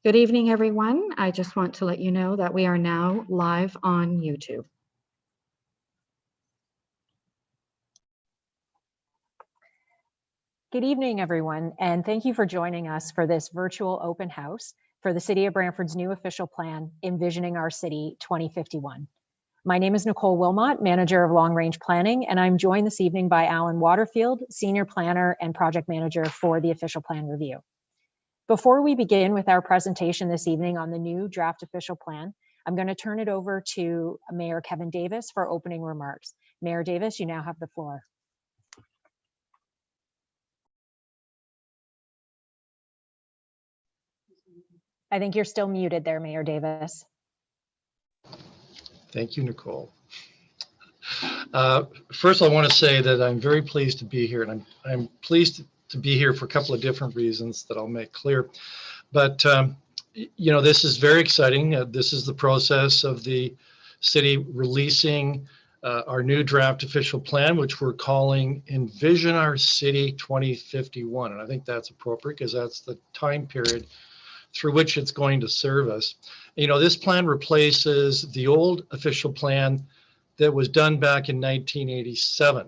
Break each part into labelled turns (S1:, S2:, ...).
S1: Good evening, everyone. I just want to let you know that we are now live on YouTube.
S2: Good evening, everyone, and thank you for joining us for this virtual open house for the City of Brantford's new official plan, Envisioning Our City 2051. My name is Nicole Wilmot, Manager of Long Range Planning, and I'm joined this evening by Alan Waterfield, Senior Planner and Project Manager for the official plan review. Before we begin with our presentation this evening on the new draft official plan, I'm going to turn it over to Mayor Kevin Davis for opening remarks. Mayor Davis, you now have the floor. I think you're still muted there, Mayor Davis.
S3: Thank you, Nicole. First, I want to say that I'm very pleased to be here, and I'm pleased to be here for a couple of different reasons that I'll make clear. But, you know, this is very exciting. This is the process of the city releasing our new draft official plan, which we're calling Envision Our City 2051. And I think that's appropriate because that's the time period through which it's going to serve us. You know, this plan replaces the old official plan that was done back in 1987.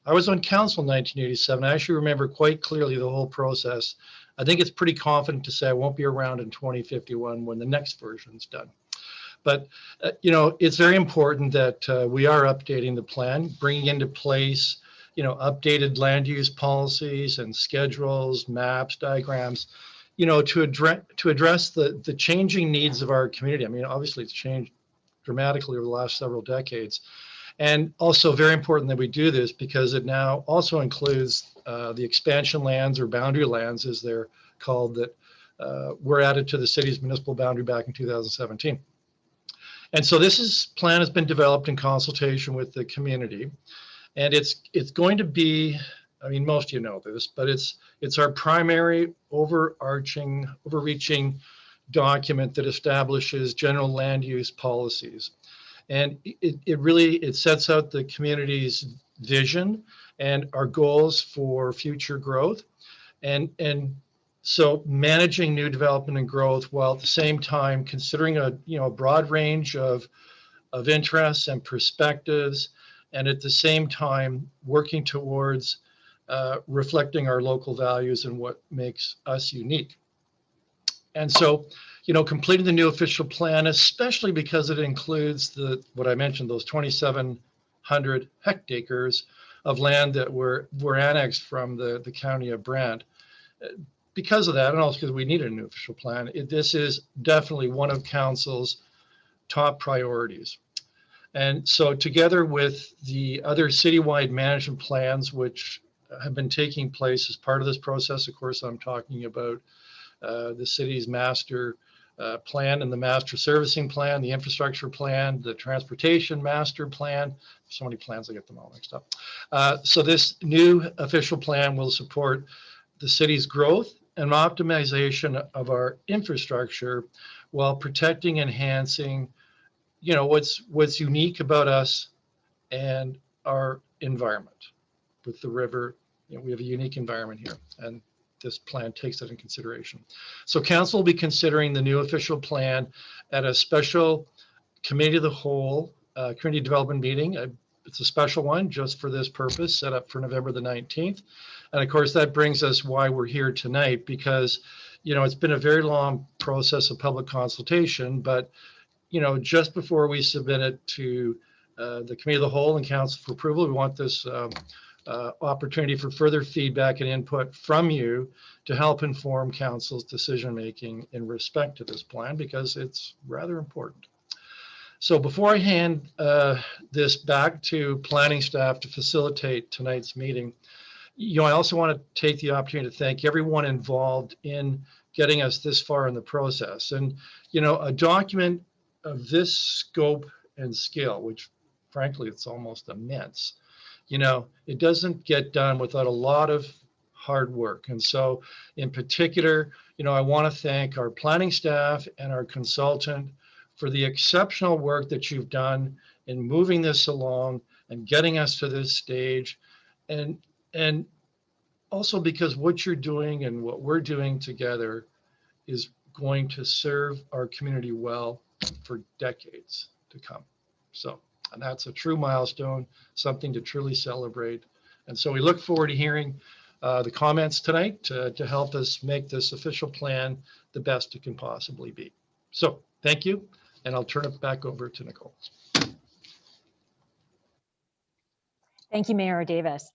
S3: I was on council in 1987. I actually remember quite clearly the whole process. I think it's pretty confident to say I won't be around in 2051 when the next version's done. But, you know, it's very important that we are updating the plan, bringing into place, you know, updated land use policies and schedules, maps, diagrams, you know, to address the changing needs of our community. I mean, obviously it's changed dramatically over the last several decades. And also very important that we do this because it now also includes the expansion lands or boundary lands, as they're called, that were added to the city's municipal boundary back in 2017. And so this plan has been developed in consultation with the community. And it's going to be, I mean, most of you know this, but it's our primary overreaching document that establishes general land use policies. And it sets out the community's vision and our goals for future growth. And so managing new development and growth while at the same time considering a broad range of interests and perspectives, and at the same time working towards reflecting our local values and what makes us unique. And so, you know, completing the new official plan, especially because it includes what I mentioned, those 2,700 hectares of land that were annexed from the county of Brant. Because of that, and also because we needed a new official plan, this is definitely one of council's top priorities. And so together with the other citywide management plans, which have been taking place as part of this process, of course, I'm talking about the city's master plan and the master servicing plan, the infrastructure plan, the transportation master plan. So many plans, I get them all mixed up. So this new official plan will support the city's growth and optimization of our infrastructure while protecting, enhancing, you know, what's unique about us and our environment. With the river, you know, we have a unique environment here, and this plan takes that in consideration. So council will be considering the new official plan at a special committee of the whole community development meeting. It's a special one just for this purpose, set up for November the 19th. And of course, that brings us why we're here tonight, because, you know, it's been a very long process of public consultation, but, you know, just before we submit it to the committee of the whole and council for approval, we want this opportunity for further feedback and input from you to help inform council's decision-making in respect to this plan, because it's rather important. So before I hand this back to planning staff to facilitate tonight's meeting, you know, I also want to take the opportunity to thank everyone involved in getting us this far in the process. And, you know, a document of this scope and scale, which frankly, it's almost immense, you know, it doesn't get done without a lot of hard work. And so in particular, you know, I want to thank our planning staff and our consultant for the exceptional work that you've done in moving this along and getting us to this stage. And also because what you're doing and what we're doing together is going to serve our community well for decades to come. So, and that's a true milestone, something to truly celebrate. And so we look forward to hearing the comments tonight to help us make this official plan the best it can possibly be. So thank you, and I'll turn it back over to Nicole.
S2: Thank you, Mayor Davis.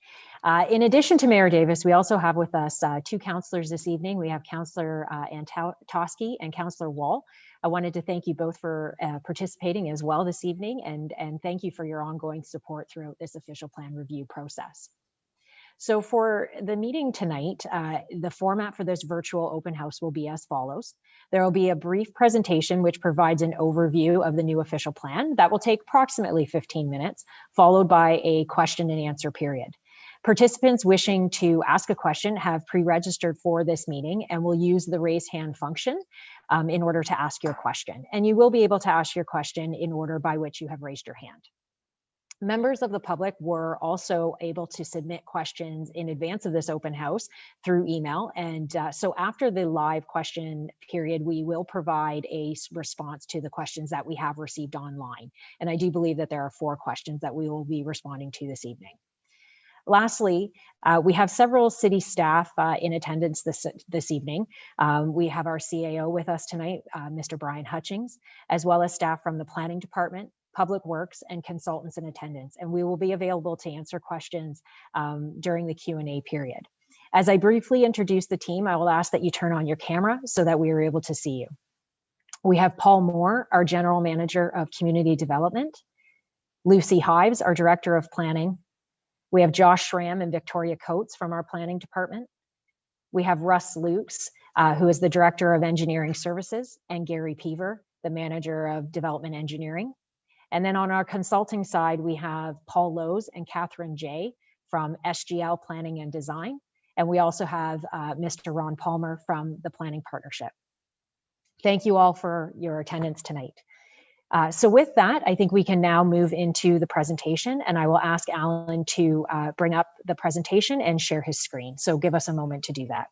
S2: In addition to Mayor Davis, we also have with us two councillors this evening. We have Councillor Antosky and Councillor Wall. I wanted to thank you both for participating as well this evening, and thank you for your ongoing support throughout this official plan review process. So for the meeting tonight, the format for this virtual open house will be as follows. There will be a brief presentation which provides an overview of the new official plan. That will take approximately 15 minutes, followed by a question and answer period. Participants wishing to ask a question have pre-registered for this meeting and will use the raise hand function in order to ask your question. And you will be able to ask your question in order by which you have raised your hand. Members of the public were also able to submit questions in advance of this open house through email. And so after the live question period, we will provide a response to the questions that we have received online. And I do believe that there are 4 questions that we will be responding to this evening. Lastly, we have several city staff in attendance this evening. We have our CAO with us tonight, Mr. Brian Hutchings, as well as staff from the Planning Department, Public Works, and consultants in attendance, and we will be available to answer questions during the Q&A period. As I briefly introduce the team, I will ask that you turn on your camera so that we are able to see you. We have Paul Moore, our General Manager of Community Development, Lucy Hives, our Director of Planning. We have Josh Schramm and Victoria Coates from our Planning Department. We have Russ Lukes, who is the Director of Engineering Services, and Gary Peaver, the Manager of Development Engineering. And then on our consulting side, we have Paul Lowe's and Catherine Jay from SGL Planning and Design. And we also have Mr. Ron Palmer from the Planning Partnership. Thank you all for your attendance tonight. So with that, I think we can now move into the presentation, and I will ask Alan to bring up the presentation and share his screen. So give us a moment to do that.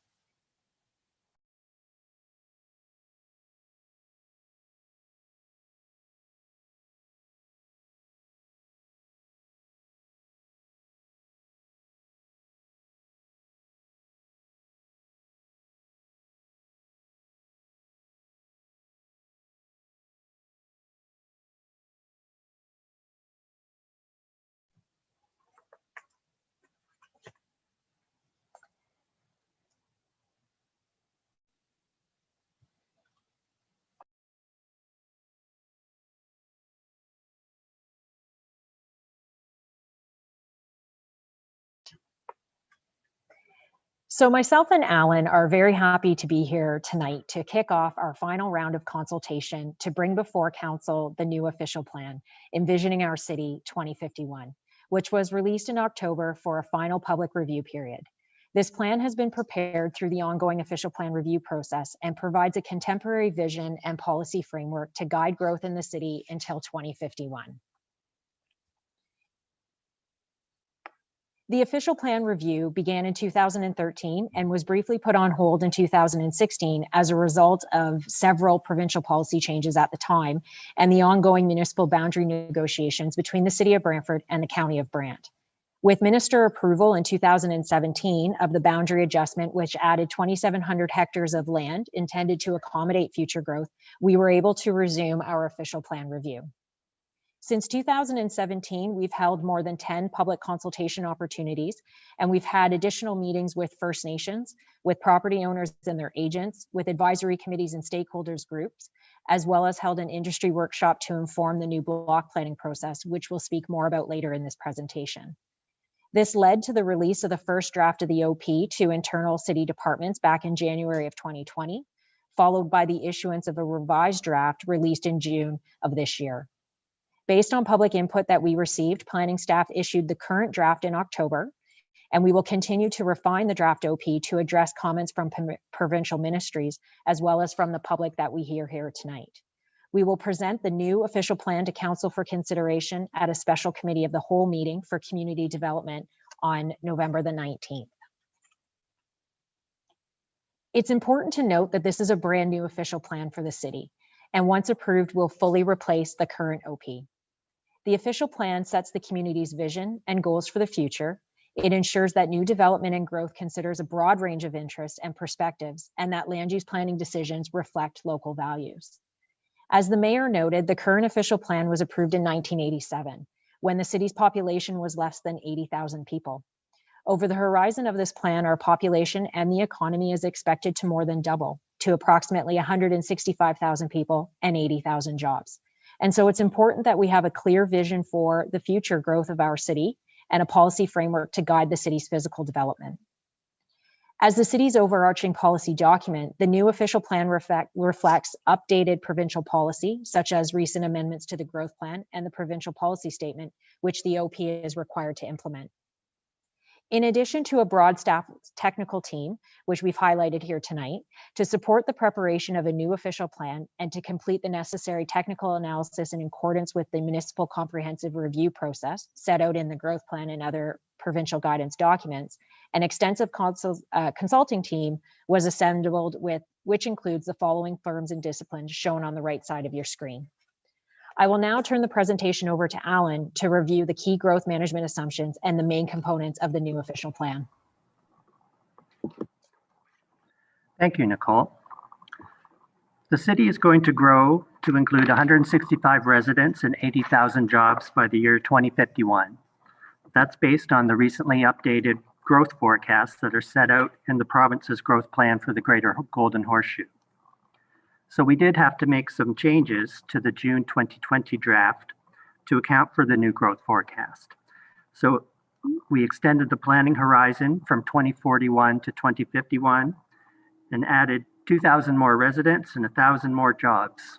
S2: So myself and Alan are very happy to be here tonight to kick off our final round of consultation to bring before Council the new official plan, Envisioning Our City 2051, which was released in October for a final public review period. This plan has been prepared through the ongoing official plan review process and provides a contemporary vision and policy framework to guide growth in the city until 2051. The official plan review began in 2013 and was briefly put on hold in 2016 as a result of several provincial policy changes at the time and the ongoing municipal boundary negotiations between the City of Brantford and the County of Brant. With minister approval in 2017 of the boundary adjustment, which added 2,700 hectares of land intended to accommodate future growth, we were able to resume our official plan review. Since 2017, we've held more than 10 public consultation opportunities, and we've had additional meetings with First Nations, with property owners and their agents, with advisory committees and stakeholders groups, as well as held an industry workshop to inform the new block planning process, which we'll speak more about later in this presentation. This led to the release of the first draft of the OP to internal city departments back in January of 2020, followed by the issuance of a revised draft released in June of this year. Based on public input that we received, planning staff issued the current draft in October, and we will continue to refine the draft OP to address comments from provincial ministries, as well as from the public that we hear here tonight. We will present the new official plan to Council for consideration at a special committee of the whole meeting for community development on November the 19th. It's important to note that this is a brand new official plan for the city, and once approved, will fully replace the current OP. The official plan sets the community's vision and goals for the future. It ensures that new development and growth considers a broad range of interests and perspectives, and that land use planning decisions reflect local values. As the mayor noted, the current official plan was approved in 1987, when the city's population was less than 80,000 people. Over the horizon of this plan, our population and the economy is expected to more than double to approximately 165,000 people and 80,000 jobs. And so it's important that we have a clear vision for the future growth of our city and a policy framework to guide the city's physical development. As the city's overarching policy document, the new official plan reflects updated provincial policy, such as recent amendments to the growth plan and the provincial policy statement, which the OP is required to implement. In addition to a broad staff technical team, which we've highlighted here tonight, to support the preparation of a new official plan and to complete the necessary technical analysis in accordance with the municipal comprehensive review process set out in the growth plan and other provincial guidance documents, an extensive consulting team was assembled which includes the following firms and disciplines shown on the right side of your screen. I will now turn the presentation over to Alan to review the key growth management assumptions and the main components of the new official plan.
S4: Thank you, Nicole. The city is going to grow to include 165 residents and 80,000 jobs by the year 2051. That's based on the recently updated growth forecasts that are set out in the province's growth plan for the Greater Golden Horseshoe. So we did have to make some changes to the June 2020 draft to account for the new growth forecast. So we extended the planning horizon from 2041 to 2051 and added 2,000 more residents and 1,000 more jobs.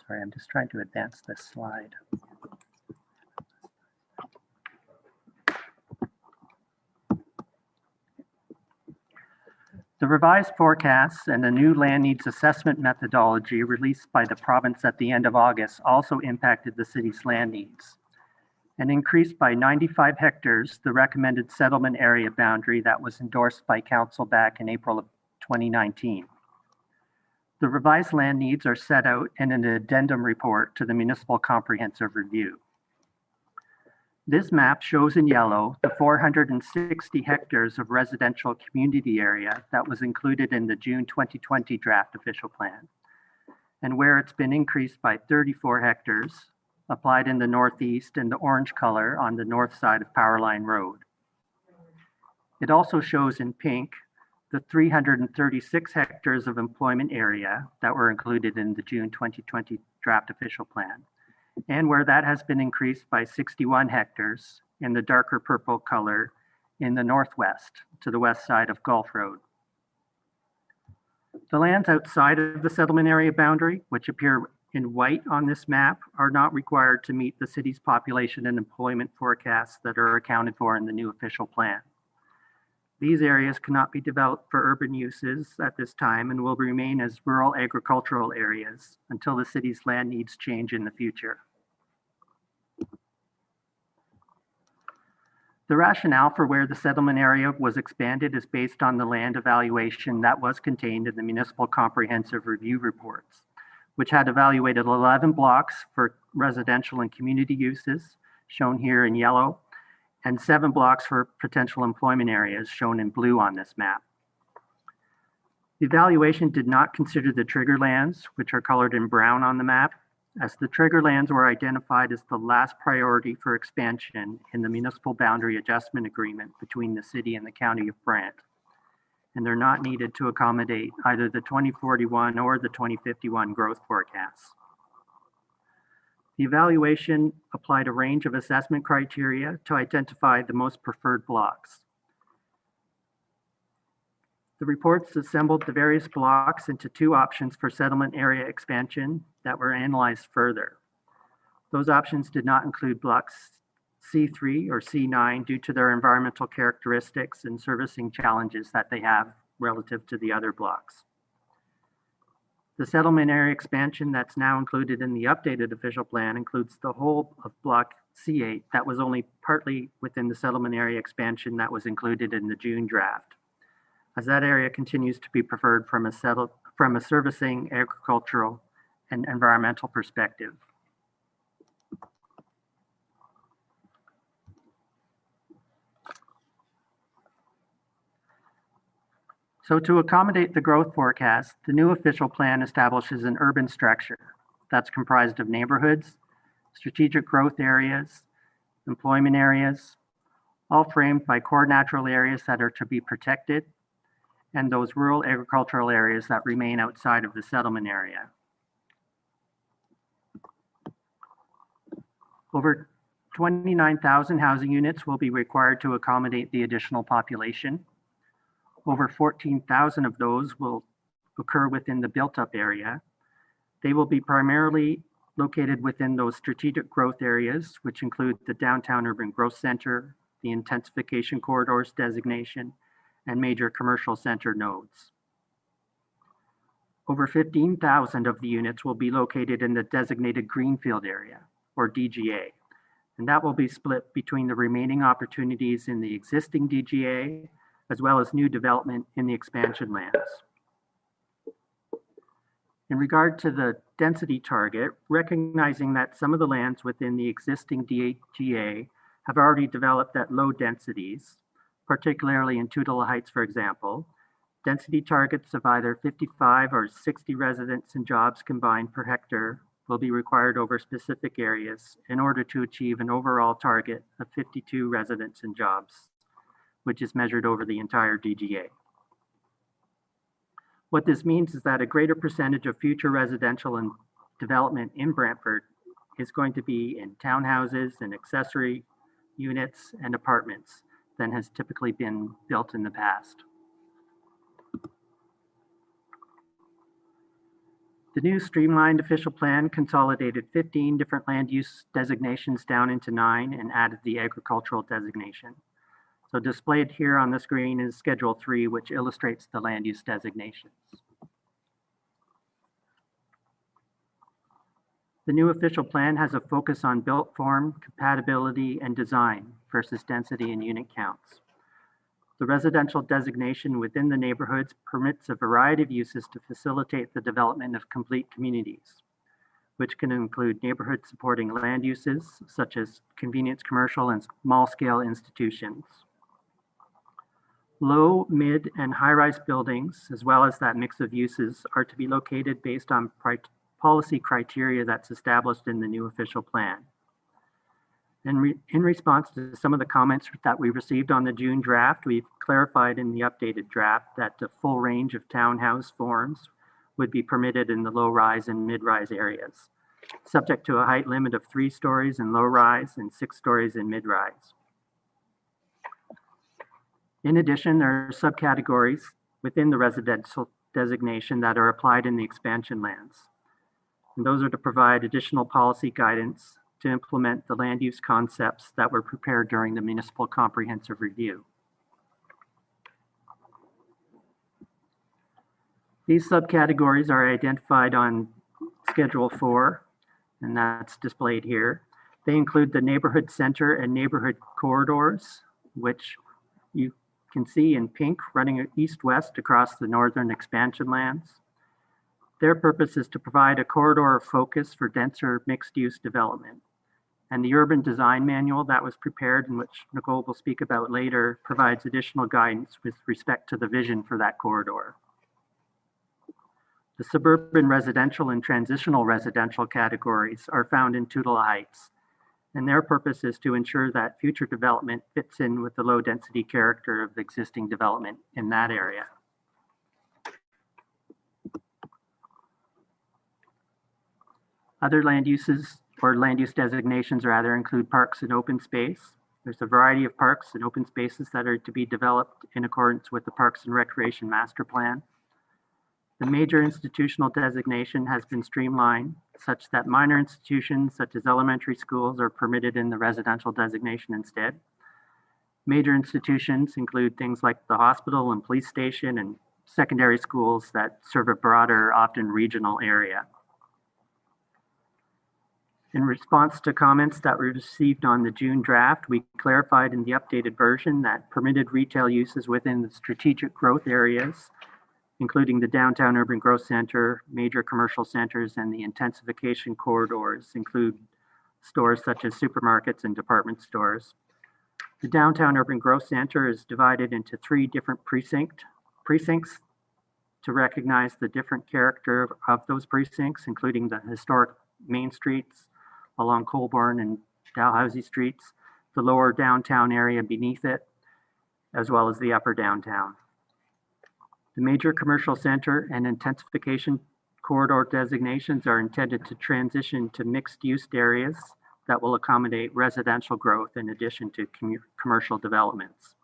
S4: Sorry, I'm just trying to advance this slide. The revised forecasts and the new land needs assessment methodology released by the province at the end of August also impacted the city's land needs and increased by 95 hectares the recommended settlement area boundary that was endorsed by council back in April of 2019. The revised land needs are set out in an addendum report to the Municipal Comprehensive Review. This map shows in yellow the 460 hectares of residential community area that was included in the June 2020 draft official plan, and where it's been increased by 34 hectares, applied in the northeast in the orange color on the north side of Powerline Road. It also shows in pink the 336 hectares of employment area that were included in the June 2020 draft official plan, and where that has been increased by 61 hectares in the darker purple color in the northwest to the west side of Gulf Road. The lands outside of the settlement area boundary, which appear in white on this map, are not required to meet the city's population and employment forecasts that are accounted for in the new official plan. These areas cannot be developed for urban uses at this time and will remain as rural agricultural areas until the city's land needs change in the future. The rationale for where the settlement area was expanded is based on the land evaluation that was contained in the Municipal Comprehensive Review reports, which had evaluated 11 blocks for residential and community uses, shown here in yellow, and 7 blocks for potential employment areas, shown in blue on this map. The evaluation did not consider the trigger lands, which are colored in brown on the map, as the trigger lands were identified as the last priority for expansion in the Municipal Boundary Adjustment Agreement between the city and the County of Brant, and they're not needed to accommodate either the 2041 or the 2051 growth forecasts. The evaluation applied a range of assessment criteria to identify the most preferred blocks. The reports assembled the various blocks into 2 options for settlement area expansion that were analyzed further. Those options did not include blocks C3 or C9 due to their environmental characteristics and servicing challenges that they have relative to the other blocks. The settlement area expansion that's now included in the updated official plan includes the whole of block C8 that was only partly within the settlement area expansion that was included in the June draft, as that area continues to be preferred from a servicing, agricultural, and environmental perspective. So to accommodate the growth forecast, the new official plan establishes an urban structure that's comprised of neighborhoods, strategic growth areas, employment areas, all framed by core natural areas that are to be protected, and those rural agricultural areas that remain outside of the settlement area. Over 29,000 housing units will be required to accommodate the additional population. Over 14,000 of those will occur within the built-up area. They will be primarily located within those strategic growth areas, which include the downtown urban growth center, the intensification corridors designation, and major commercial center nodes. Over 15,000 of the units will be located in the designated greenfield area, or DGA, and that will be split between the remaining opportunities in the existing DGA, as well as new development in the expansion lands. In regard to the density target, recognizing that some of the lands within the existing DGA have already developed at low densities, particularly in Tutela Heights, for example, density targets of either 55 or 60 residents and jobs combined per hectare will be required over specific areas in order to achieve an overall target of 52 residents and jobs, which is measured over the entire DGA. What this means is that a greater percentage of future residential and development in Brantford is going to be in townhouses and accessory units and apartments than has typically been built in the past. The new streamlined official plan consolidated 15 different land use designations down into 9 and added the agricultural designation. So displayed here on the screen is Schedule 3, which illustrates the land use designations. The new official plan has a focus on built form, compatibility, and design versus density and unit counts. The residential designation within the neighborhoods permits a variety of uses to facilitate the development of complete communities, which can include neighborhood supporting land uses such as convenience commercial and small scale institutions. Low, mid, and high-rise buildings, as well as that mix of uses, are to be located based on policy criteria that's established in the new official plan. And in response to some of the comments that we received on the June draft, we've clarified in the updated draft that the full range of townhouse forms would be permitted in the low-rise and mid-rise areas, subject to a height limit of 3 stories in low-rise and 6 stories in mid-rise. In addition, there are subcategories within the residential designation that are applied in the expansion lands. And those are to provide additional policy guidance to implement the land use concepts that were prepared during the municipal comprehensive review. These subcategories are identified on Schedule 4, and that's displayed here. They include the neighborhood center and neighborhood corridors, which you can see in pink running east-west across the northern expansion lands. Their purpose is to provide a corridor of focus for denser mixed-use development. And the urban design manual that was prepared, and which Nicole will speak about later, provides additional guidance with respect to the vision for that corridor. The suburban residential and transitional residential categories are found in Tutela Heights, and their purpose is to ensure that future development fits in with the low density character of existing development in that area. Other land uses or land use designations rather include parks and open space. There's a variety of parks and open spaces that are to be developed in accordance with the Parks and Recreation Master Plan. The major institutional designation has been streamlined such that minor institutions such as elementary schools are permitted in the residential designation instead. Major institutions include things like the hospital and police station and secondary schools that serve a broader, often regional area. In response to comments that were received on the June draft, we clarified in the updated version that permitted retail uses within the strategic growth areas, including the downtown urban growth center, major commercial centers, and the intensification corridors, include stores such as supermarkets and department stores. The downtown urban growth center is divided into 3 different precincts to recognize the different character of those precincts, including the historic main streets along Colborne and Dalhousie streets, the lower downtown area beneath it, as well as the upper downtown. The major commercial center and intensification corridor designations are intended to transition to mixed-use areas that will accommodate residential growth in addition to commercial developments.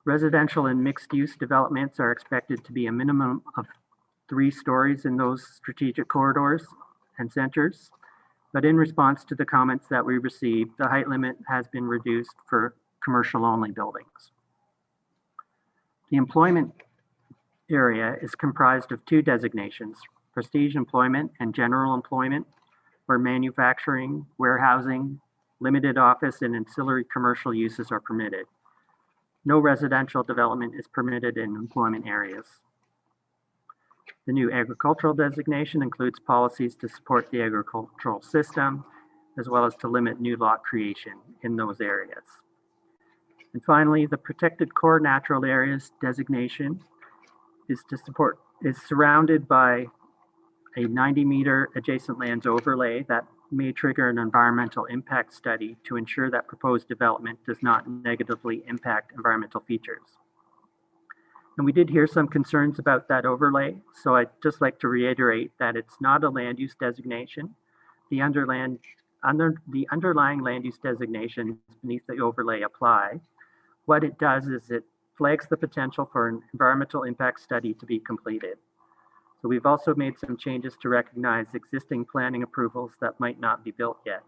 S4: Residential and mixed-use developments are expected to be a minimum of 3 stories in those strategic corridors and centers, but in response to the comments that we received, the height limit has been reduced for commercial-only buildings. The employment area is comprised of 2 designations, prestige employment and general employment, where manufacturing, warehousing, limited office, and ancillary commercial uses are permitted. No residential development is permitted in employment areas. The new agricultural designation includes policies to support the agricultural system, as well as to limit new lot creation in those areas. And finally, the protected core natural areas designation is surrounded by a 90-meter adjacent lands overlay that may trigger an environmental impact study to ensure that proposed development does not negatively impact environmental features. And we did hear some concerns about that overlay, so I'd just like to reiterate that it's not a land use designation. The underlying land use designations beneath the overlay apply. What it does is it flags the potential for an environmental impact study to be completed. So we've also made some changes to recognize existing planning approvals that might not be built yet.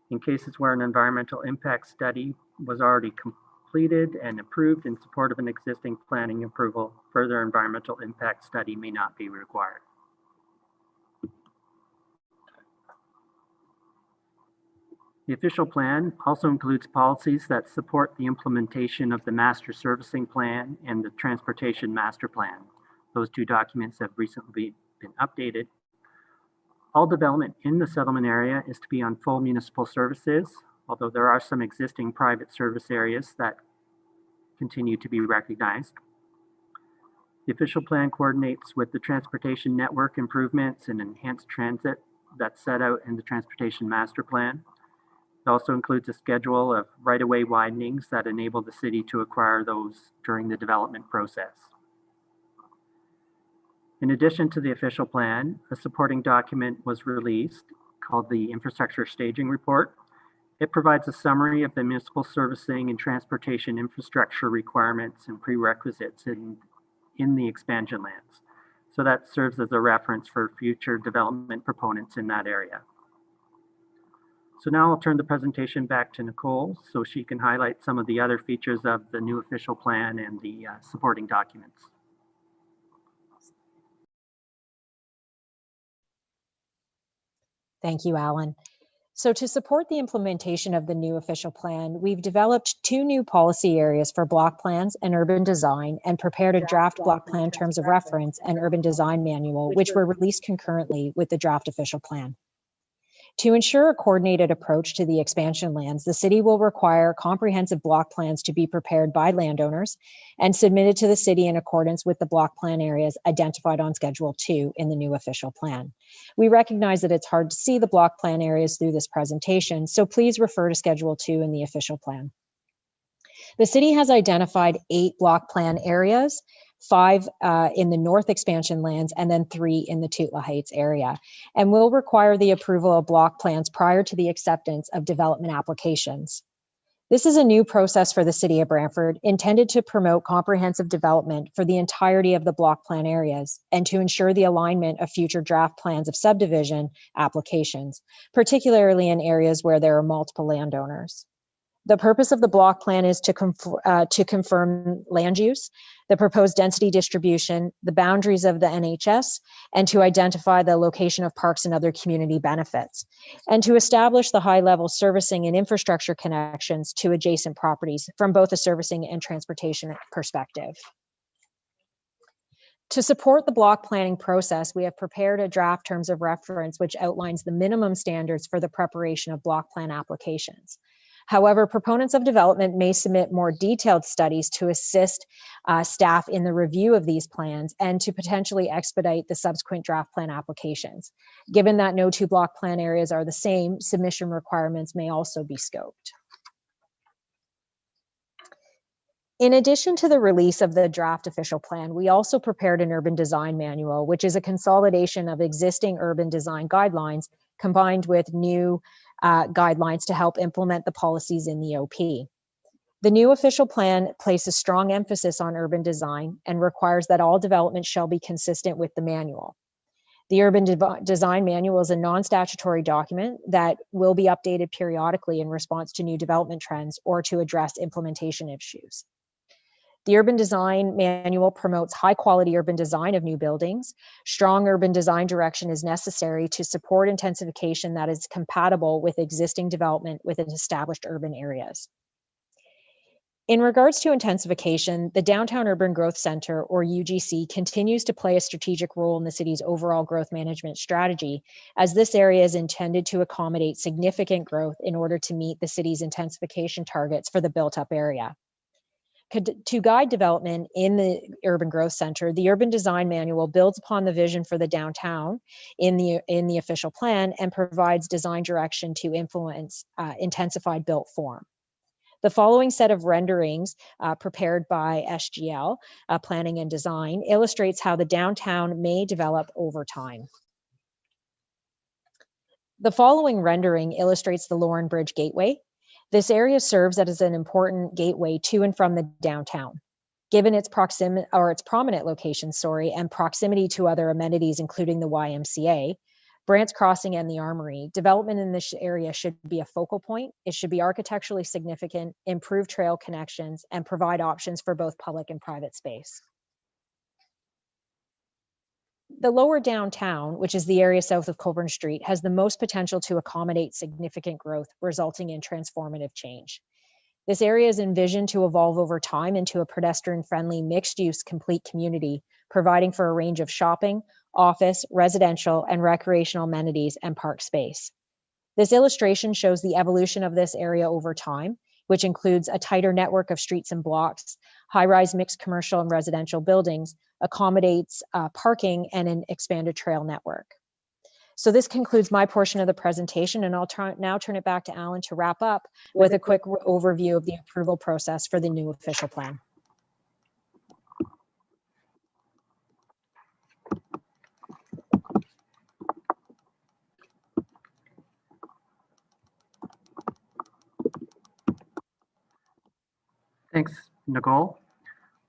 S4: In cases where an environmental impact study was already completed and approved in support of an existing planning approval, further environmental impact study may not be required. The official plan also includes policies that support the implementation of the master servicing plan and the transportation master plan. Those 2 documents have recently been updated. All development in the settlement area is to be on full municipal services, although there are some existing private service areas that continue to be recognized. The official plan coordinates with the transportation network improvements and enhanced transit that's set out in the transportation master plan. It also includes a schedule of right-of-way widenings that enable the city to acquire those during the development process. In addition to the official plan, a supporting document was released called the Infrastructure Staging Report. It provides a summary of the municipal servicing and transportation infrastructure requirements and prerequisites in the expansion lands. So that serves as a reference for future development proponents in that area. So now I'll turn the presentation back to Nicole so she can highlight some of the other features of the new official plan and the supporting documents.
S2: Thank you, Alan. So to support the implementation of the new official plan, we've developed 2 new policy areas for block plans and urban design and prepared a draft block plan terms of reference and urban design manual, which were released concurrently with the draft official plan. To ensure a coordinated approach to the expansion lands, the city will require comprehensive block plans to be prepared by landowners and submitted to the city in accordance with the block plan areas identified on Schedule 2 in the new official plan. We recognize that it's hard to see the block plan areas through this presentation, so please refer to Schedule 2 in the official plan. The city has identified 8 block plan areas, 5 in the North expansion lands, and then 3 in the Tootla Heights area, and will require the approval of block plans prior to the acceptance of development applications. This is a new process for the city of Brantford, intended to promote comprehensive development for the entirety of the block plan areas and to ensure the alignment of future draft plans of subdivision applications, particularly in areas where there are multiple landowners. The purpose of the block plan is to confirm land use, the proposed density distribution, the boundaries of the NHS, and to identify the location of parks and other community benefits, and to establish the high-level servicing and infrastructure connections to adjacent properties from both a servicing and transportation perspective. To support the block planning process, we have prepared a draft terms of reference which outlines the minimum standards for the preparation of block plan applications. However, proponents of development may submit more detailed studies to assist staff in the review of these plans and to potentially expedite the subsequent draft plan applications. Given that no two block plan areas are the same, submission requirements may also be scoped. In addition to the release of the draft official plan, we also prepared an urban design manual, which is a consolidation of existing urban design guidelines combined with new guidelines to help implement the policies in the OP. The new official plan places strong emphasis on urban design and requires that all development shall be consistent with the manual. The Urban Design Manual is a non-statutory document that will be updated periodically in response to new development trends or to address implementation issues. The Urban Design Manual promotes high-quality urban design of new buildings. Strong urban design direction is necessary to support intensification that is compatible with existing development within established urban areas. In regards to intensification, the Downtown Urban Growth Center, or UGC, continues to play a strategic role in the city's overall growth management strategy, as this area is intended to accommodate significant growth in order to meet the city's intensification targets for the built-up area. To guide development in the Urban Growth Center, the Urban Design Manual builds upon the vision for the downtown in the official plan and provides design direction to influence intensified built form. The following set of renderings prepared by SGL, Planning and Design, illustrates how the downtown may develop over time. The following rendering illustrates the Lorne Bridge Gateway. This area serves as an important gateway to and from the downtown. Given its proximity or its prominent location, and proximity to other amenities, including the YMCA, Brant's Crossing, and the Armory, development in this area should be a focal point. It should be architecturally significant, improve trail connections, and provide options for both public and private space. The lower downtown, which is the area south of Coburn Street, has the most potential to accommodate significant growth, resulting in transformative change. This area is envisioned to evolve over time into a pedestrian-friendly, mixed-use, complete community, providing for a range of shopping, office, residential, and recreational amenities and park space. This illustration shows the evolution of this area over time, which includes a tighter network of streets and blocks, high-rise mixed commercial and residential buildings, accommodates parking, and an expanded trail network. So this concludes my portion of the presentation, and I'll now turn it back to Alan to wrap up with a quick overview of the approval process for the new official plan.
S4: Thanks, Nicole.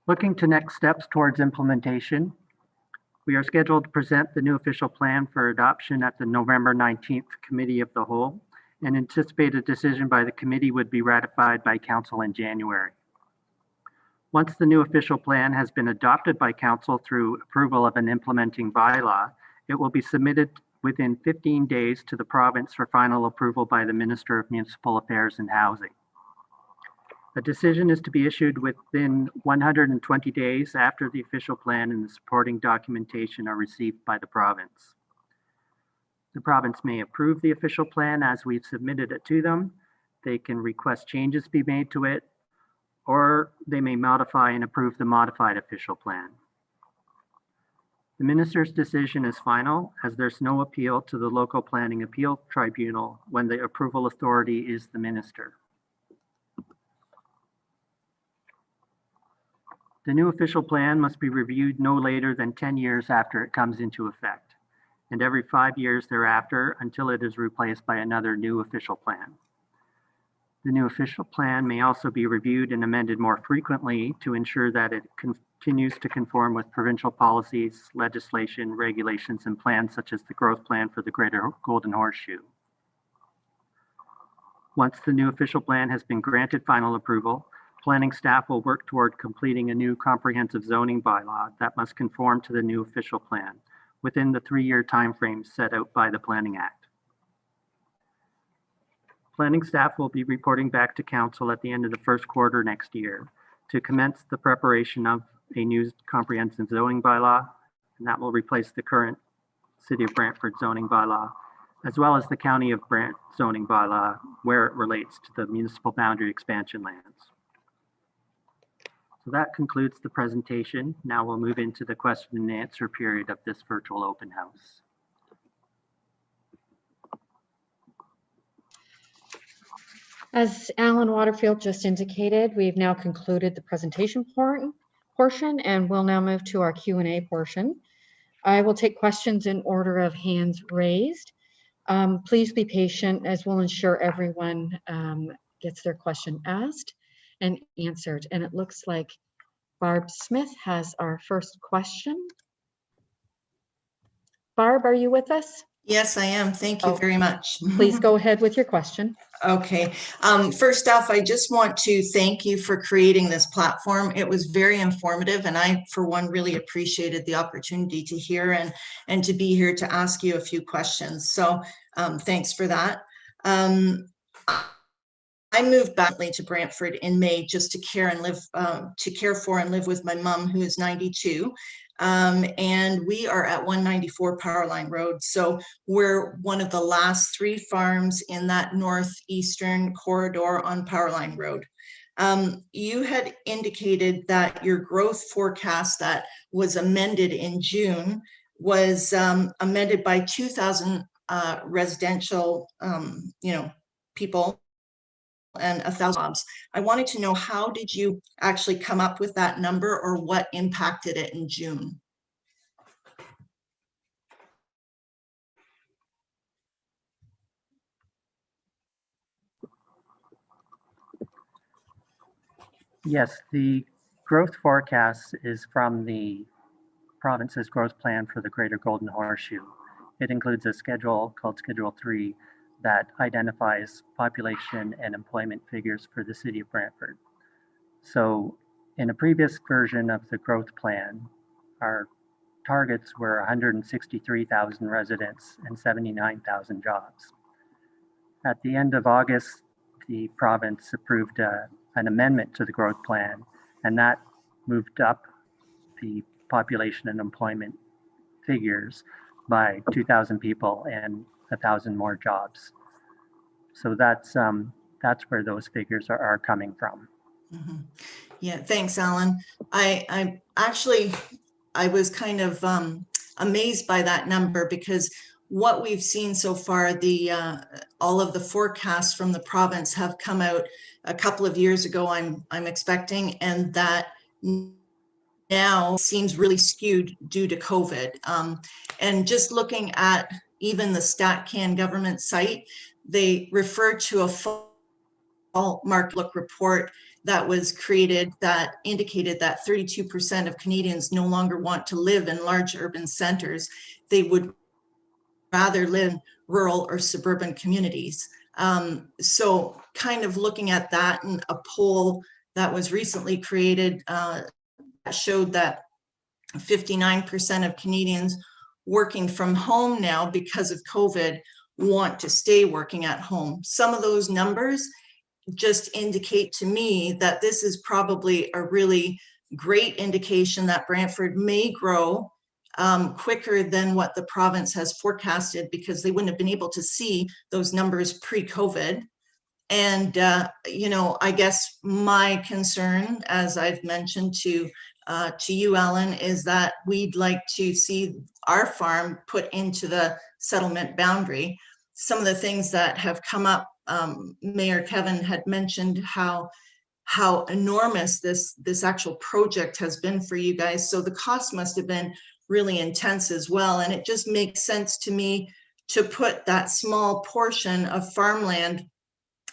S4: Looking to next steps towards implementation, we are scheduled to present the new official plan for adoption at the November 19th Committee of the Whole, and anticipate a decision by the committee would be ratified by Council in January. Once the new official plan has been adopted by Council through approval of an implementing bylaw, it will be submitted within 15 days to the province for final approval by the Minister of Municipal Affairs and Housing. A decision is to be issued within 120 days after the official plan and the supporting documentation are received by the province. The province may approve the official plan as we've submitted it to them. They can request changes be made to it, or they may modify and approve the modified official plan. The minister's decision is final, as there's no appeal to the local planning appeal tribunal when the approval authority is the minister. The new official plan must be reviewed no later than 10 years after it comes into effect, and every 5 years thereafter until it is replaced by another new official plan. The new official plan may also be reviewed and amended more frequently to ensure that it continues to conform with provincial policies, legislation, regulations, and plans such as the growth plan for the Greater Golden Horseshoe. Once the new official plan has been granted final approval, planning staff will work toward completing a new comprehensive zoning bylaw that must conform to the new official plan within the 3-year timeframe set out by the Planning Act. Planning staff will be reporting back to council at the end of the first quarter next year to commence the preparation of a new comprehensive zoning bylaw, and that will replace the current City of Brantford zoning bylaw, as well as the County of Brant zoning bylaw where it relates to the municipal boundary expansion lands. So that concludes the presentation. Now we'll move into the question and answer period of this virtual open house.
S1: As Alan Waterfield just indicated, we've now concluded the presentation portion and we'll now move to our Q&A portion. I will take questions in order of hands raised. Please be patient as we'll ensure everyone gets their question asked and answered. And it looks like Barb Smith has our first question. Barb, are you with us?
S5: Yes, I am. Thank you very much.
S1: Please go ahead with your question.
S5: Okay. First off, I just want to thank you for creating this platform. It was very informative, and I, for one, really appreciated the opportunity to hear and to be here to ask you a few questions. So thanks for that. I moved back to Brantford in May just to care for and live with my mom, who is 92. And we are at 194 Powerline Road. So we're one of the last 3 farms in that northeastern corridor on Powerline Road. You had indicated that your growth forecast that was amended in June was amended by 2,000 residential, people and 1,000 jobs. I wanted to know, how did you actually come up with that number, or what impacted it in June?
S4: Yes, the growth forecast is from the province's growth plan for the Greater Golden Horseshoe. It includes a schedule called Schedule 3 that identifies population and employment figures for the City of Brantford. So in a previous version of the growth plan, our targets were 163,000 residents and 79,000 jobs. At the end of August, the province approved an amendment to the growth plan, and that moved up the population and employment figures by 2,000 people and 1,000 more jobs. So that's where those figures are coming from.
S5: Mm-hmm. Yeah, thanks, Alan. I was kind of amazed by that number, because what we've seen so far, all of the forecasts from the province have come out a couple of years ago, I'm expecting, and that now seems really skewed due to COVID. And just looking at even the StatCan government site, they refer to a full market look report that was created that indicated that 32% of Canadians no longer want to live in large urban centers. They would rather live in rural or suburban communities. So kind of looking at that, and a poll that was recently created showed that 59% of Canadians working from home now because of COVID want to stay working at home. Some of those numbers just indicate to me that this is probably a really great indication that Brantford may grow quicker than what the province has forecasted, because they wouldn't have been able to see those numbers pre-COVID. And, I guess my concern, as I've mentioned to you, Alan, is that we'd like to see our farm put into the settlement boundary. Some of the things that have come up, Mayor Kevin had mentioned how enormous this actual project has been for you guys. So the cost must have been really intense as well. And it just makes sense to me to put that small portion of farmland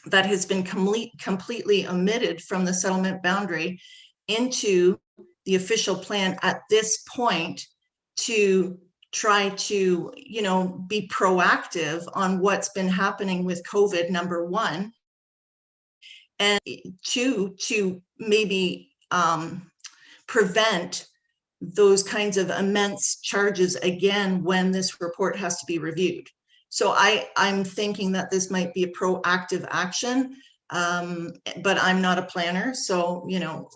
S5: that has been completely omitted from the settlement boundary into the official plan at this point, to try to, be proactive on what's been happening with COVID, number one, and to maybe prevent those kinds of immense charges again when this report has to be reviewed. So I'm thinking that this might be a proactive action, but I'm not a planner, so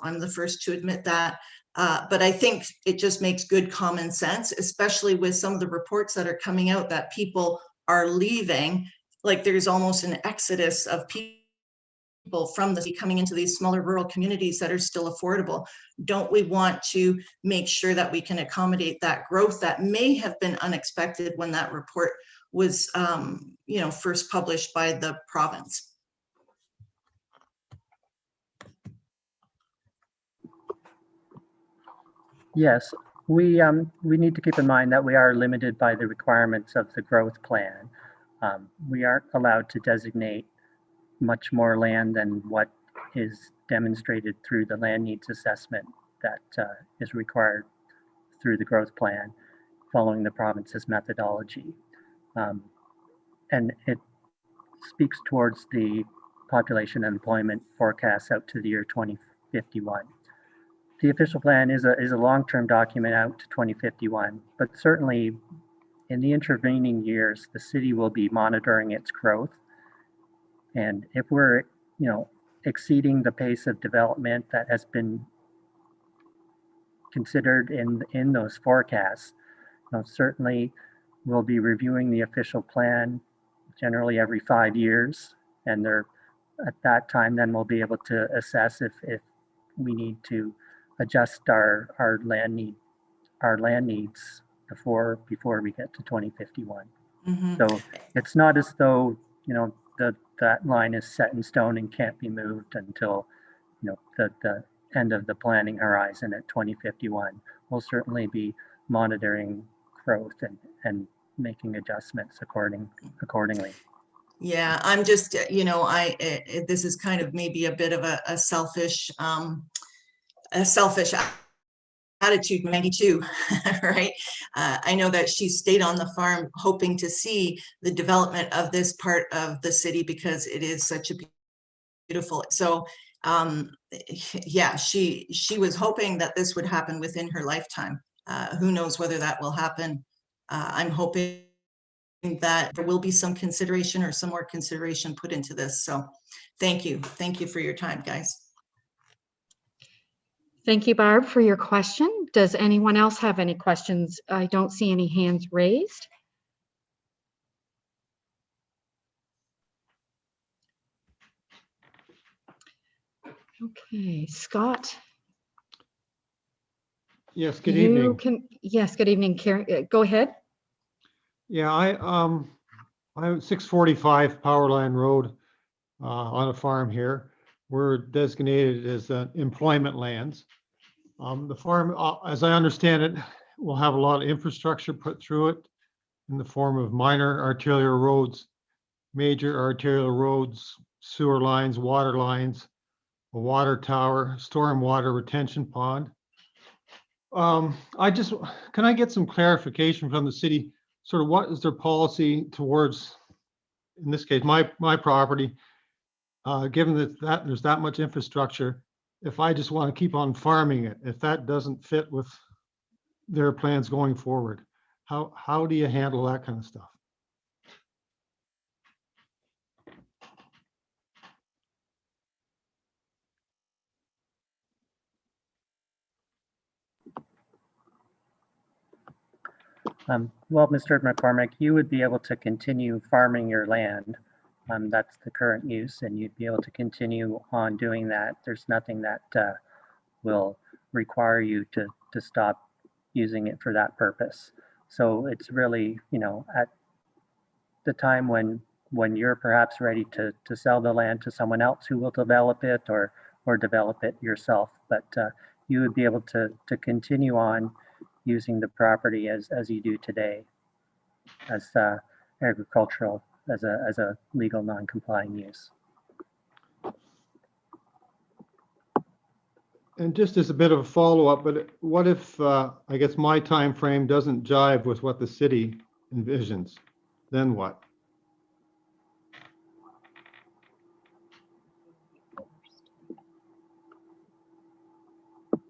S5: I'm the first to admit that. But I think it just makes good common sense, especially with some of the reports that are coming out that people are leaving. Like there's almost an exodus of people from the city coming into these smaller rural communities that are still affordable. Don't we want to make sure that we can accommodate that growth that may have been unexpected when that report was first published by the province?
S4: Yes, we need to keep in mind that we are limited by the requirements of the growth plan. We aren't allowed to designate much more land than what is demonstrated through the land needs assessment that is required through the growth plan following the province's methodology. And it speaks towards the population and employment forecasts out to the year 2051. The official plan is a long-term document out to 2051, but certainly in the intervening years, the city will be monitoring its growth. And if we're, exceeding the pace of development that has been considered in those forecasts, certainly we'll be reviewing the official plan generally every 5 years. And at that time, then we'll be able to assess if we need to adjust our land needs before we get to 2051.
S5: Mm-hmm.
S4: So it's not as though that line is set in stone and can't be moved until the end of the planning horizon at 2051. We'll certainly be monitoring growth and making adjustments accordingly.
S5: Yeah, I'm just, this is kind of maybe a bit of a selfish attitude, Maggie too, right? I know that she stayed on the farm hoping to see the development of this part of the city because it is such a beautiful. So yeah, she was hoping that this would happen within her lifetime. Who knows whether that will happen? I'm hoping that there will be some consideration or some more consideration put into this. So thank you for your time, guys.
S1: Thank you, Barb, for your question. Does anyone else have any questions? I don't see any hands raised. Okay, Scott.
S6: Yes, good evening.
S1: Yes, good evening, Karen. Go ahead.
S6: Yeah, I'm 645 Powerline Road on a farm here. We're designated as employment lands. The farm, as I understand it, will have a lot of infrastructure put through it in the form of minor arterial roads, major arterial roads, sewer lines, water lines, a water tower, stormwater retention pond. Can I get some clarification from the city? Sort of what is their policy towards, in this case, my property, given that there's that much infrastructure, if I just want to keep on farming it, if that doesn't fit with their plans going forward, how do you handle that kind of stuff?
S4: Well, Mr. McCormick, you would be able to continue farming your land. That's the current use, and you'd be able to continue on doing that. There's nothing that will require you to stop using it for that purpose. So it's really, at the time when you're perhaps ready to sell the land to someone else who will develop it or develop it yourself. But you would be able to continue on using the property as you do today, as agricultural, as a legal non-complying use.
S6: And just as a bit of a follow-up, but what if I guess my time frame doesn't jive with what the city envisions? Then what?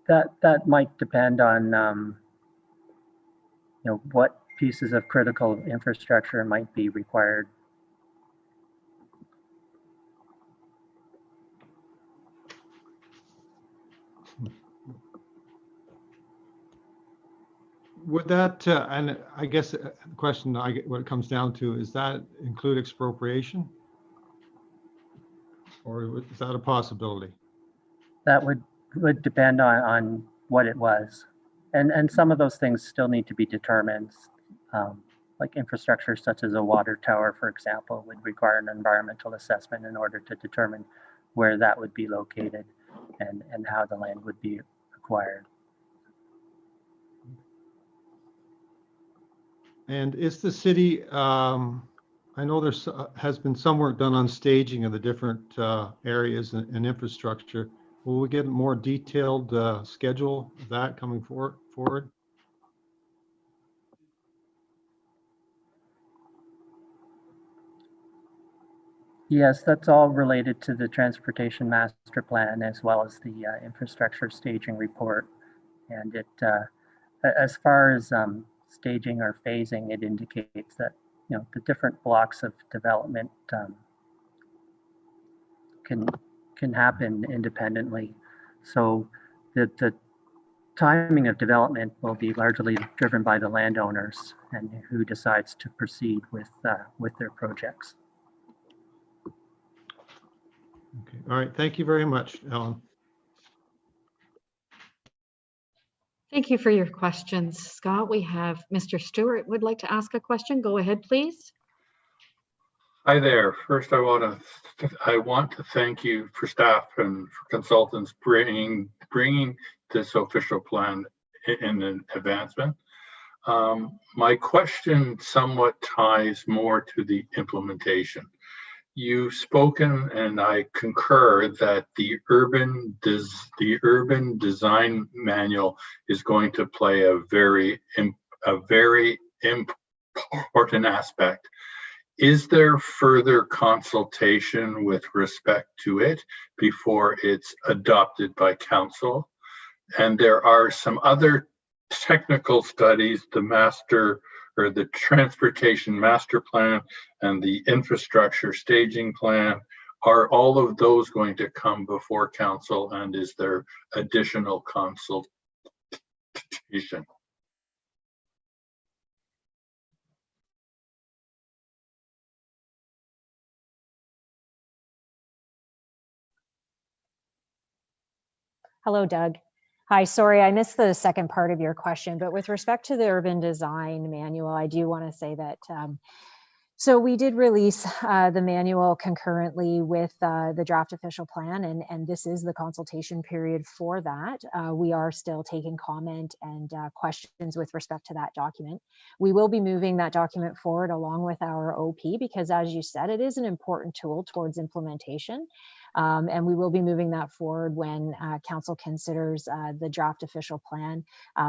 S4: That might depend on, what pieces of critical infrastructure might be required.
S6: Would that, and I guess the question I get, what it comes down to, is that include expropriation? Or is that a possibility?
S4: That would depend on what it was. And some of those things still need to be determined. Like infrastructure such as a water tower, for example, would require an environmental assessment in order to determine where that would be located and how the land would be acquired.
S6: And is the city, I know there's has been some work done on staging of the different areas and infrastructure. Will we get a more detailed schedule of that coming forward?
S4: Yes, that's all related to the transportation master plan as well as the infrastructure staging report. And it, as far as staging or phasing, it indicates that the different blocks of development can happen independently. So the timing of development will be largely driven by the landowners and who decides to proceed with their projects.
S6: Okay, all right. Thank you very much, Ellen.
S1: Thank you for your questions, Scott. We have Mr. Stewart would like to ask a question. Go ahead, please.
S7: Hi there. First, I want to thank you for staff and for consultants bringing this official plan in an advancement. My question somewhat ties more to the implementation. You've spoken, and I concur, that the urban design manual is going to play a very important aspect. Is there further consultation with respect to it before it's adopted by council? And there are some other technical studies, the transportation master plan and the infrastructure staging plan. Are all of those going to come before council, and is there additional consultation?
S2: Hello, Doug. Hi, sorry, I missed the second part of your question, but with respect to the urban design manual, I do want to say that so we did release the manual concurrently with the draft official plan, and this is the consultation period for that. We are still taking comment and questions with respect to that document. We will be moving that document forward along with our OP because, as you said, it is an important tool towards implementation. And we will be moving that forward when council considers the draft official plan.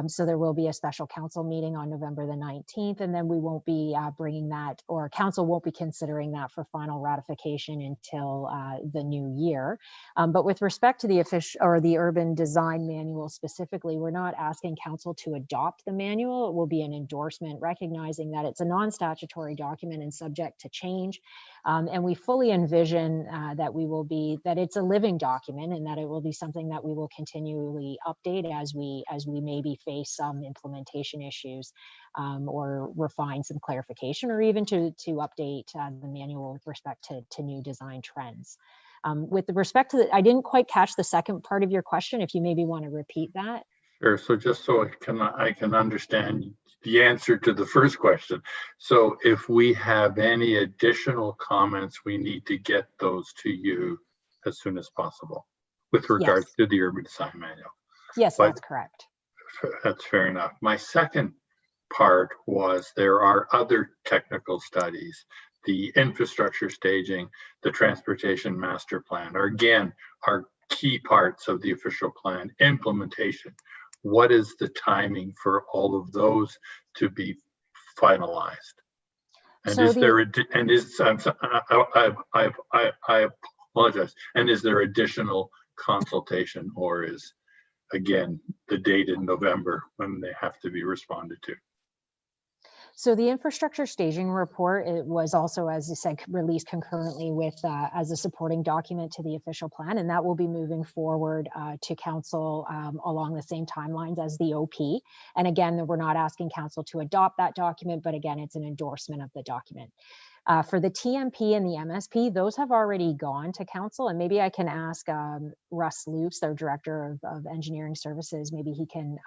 S2: So there will be a special council meeting on November the 19th, and then we won't be bringing that, or council won't be considering that for final ratification until the new year. But with respect to the official or the urban design manual specifically, we're not asking council to adopt the manual. It will be an endorsement recognizing that it's a non-statutory document and subject to change. And we fully envision that it's a living document and that it will be something that we will continually update as we maybe face some implementation issues or refine some clarification, or even to update the manual with respect to new design trends. With respect to I didn't quite catch the second part of your question. If you maybe want to repeat that.
S7: Sure. So just so I can understand the answer to the first question. So if we have any additional comments, we need to get those to you as soon as possible with regards to the urban design manual.
S2: Yes, that's correct.
S7: That's fair enough. My second part was there are other technical studies, the infrastructure staging, the transportation master plan are key parts of the official plan implementation. What is the timing for all of those to be finalized? And so I apologize. And is there additional consultation, or is again, the date in November when they have to be responded to.
S2: So the infrastructure staging report, it was also, as you said, released concurrently with as a supporting document to the official plan, and that will be moving forward to council along the same timelines as the OP. And again, we're not asking council to adopt that document, but again, it's an endorsement of the document. For the TMP and the MSP, those have already gone to council, and maybe I can ask Russ Loops, their Director of Engineering Services, maybe he can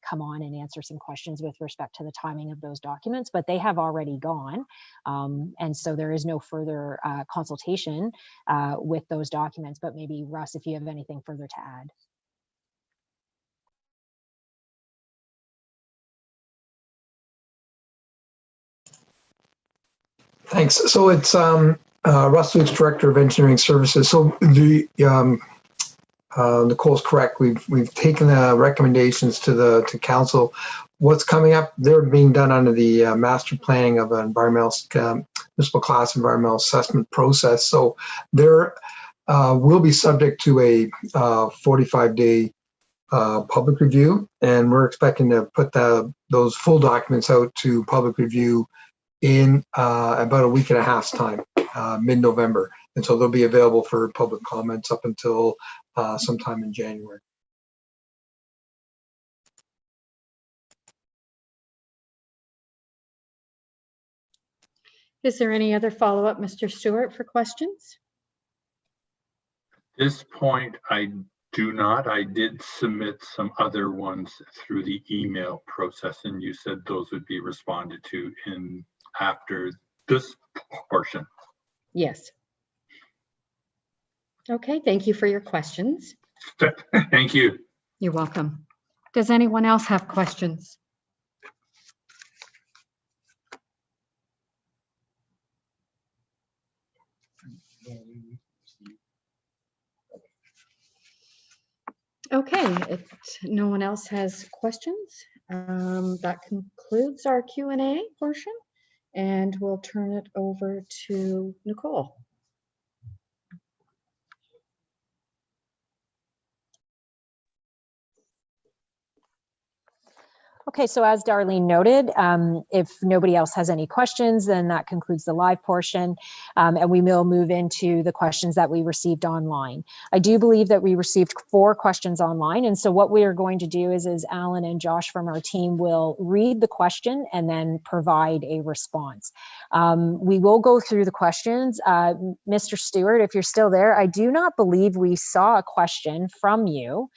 S2: come on and answer some questions with respect to the timing of those documents, but they have already gone. And so there is no further consultation with those documents, but maybe Russ, if you have anything further to add.
S8: Thanks. So it's Russ Lutz, Director of Engineering Services. So the Nicole's correct. We've taken the recommendations to council. What's coming up? They're being done under the master planning of an municipal class environmental assessment process. So there will be subject to a 45-day public review, and we're expecting to put those full documents out to public review in about a week and a half's time, mid-November. And so they'll be available for public comments up until sometime in January.
S1: Is there any other follow-up, Mr. Stewart, for questions?
S7: At this point, I do not. I did submit some other ones through the email process, and you said those would be responded to after this portion.
S1: Yes. Okay, thank you for your questions.
S7: Thank you.
S1: You're welcome. Does anyone else have questions? Okay, if no one else has questions, that concludes our Q&A portion, and we'll turn it over to Nicole.
S2: Okay, so as Darlene noted, if nobody else has any questions, then that concludes the live portion, and we will move into the questions that we received online. I do believe that we received 4 questions online, and so what we are going to do is Alan and Josh from our team will read the question and then provide a response. We will go through the questions. Mr. Stewart, if you're still there, I do not believe we saw a question from you,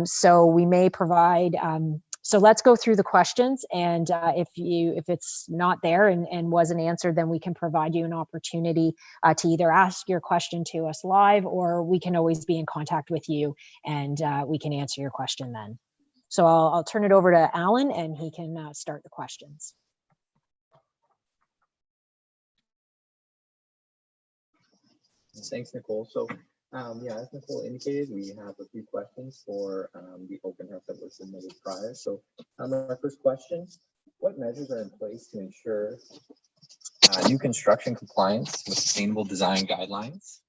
S2: so we may provide so let's go through the questions, and if it's not there and wasn't answered, then we can provide you an opportunity to either ask your question to us live, or we can always be in contact with you and we can answer your question then. So I'll turn it over to Alan and he can start the questions.
S9: Thanks, Nicole. So yeah, as Nicole indicated, we have a few questions for the open house that was submitted prior. So our first question, what measures are in place to ensure new construction compliance with sustainable design guidelines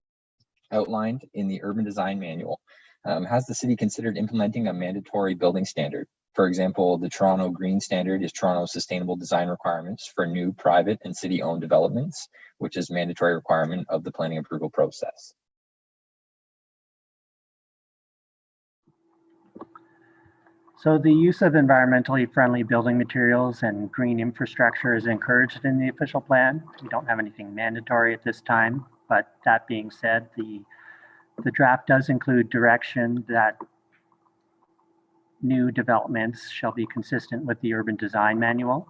S9: outlined in the urban design manual? Has the city considered implementing a mandatory building standard? For example, the Toronto Green Standard is Toronto's sustainable design requirements for new private and city-owned developments, which is mandatory requirement of the planning approval process.
S4: So the use of environmentally friendly building materials and green infrastructure is encouraged in the official plan. We don't have anything mandatory at this time, but that being said, the draft does include direction that new developments shall be consistent with the urban design manual.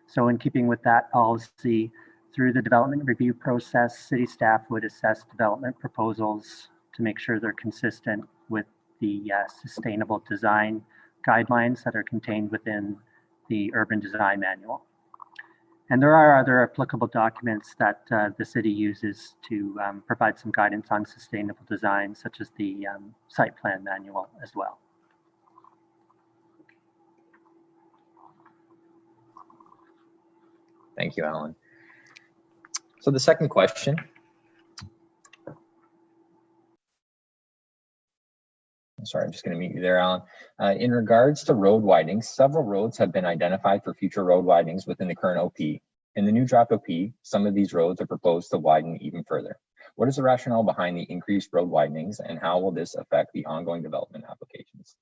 S4: So in keeping with that policy, through the development review process, city staff would assess development proposals to make sure they're consistent with the sustainable design guidelines that are contained within the urban design manual. And there are other applicable documents that the city uses to provide some guidance on sustainable design, such as the site plan manual as well.
S9: Thank you, Alan. So the second question. sorry, I'm just going to meet you there, Alan. In regards to road widenings, several roads have been identified for future road widenings within the current OP. In the new draft OP, some of these roads are proposed to widen even further. What is the rationale behind the increased road widenings, and how will this affect the ongoing development applications?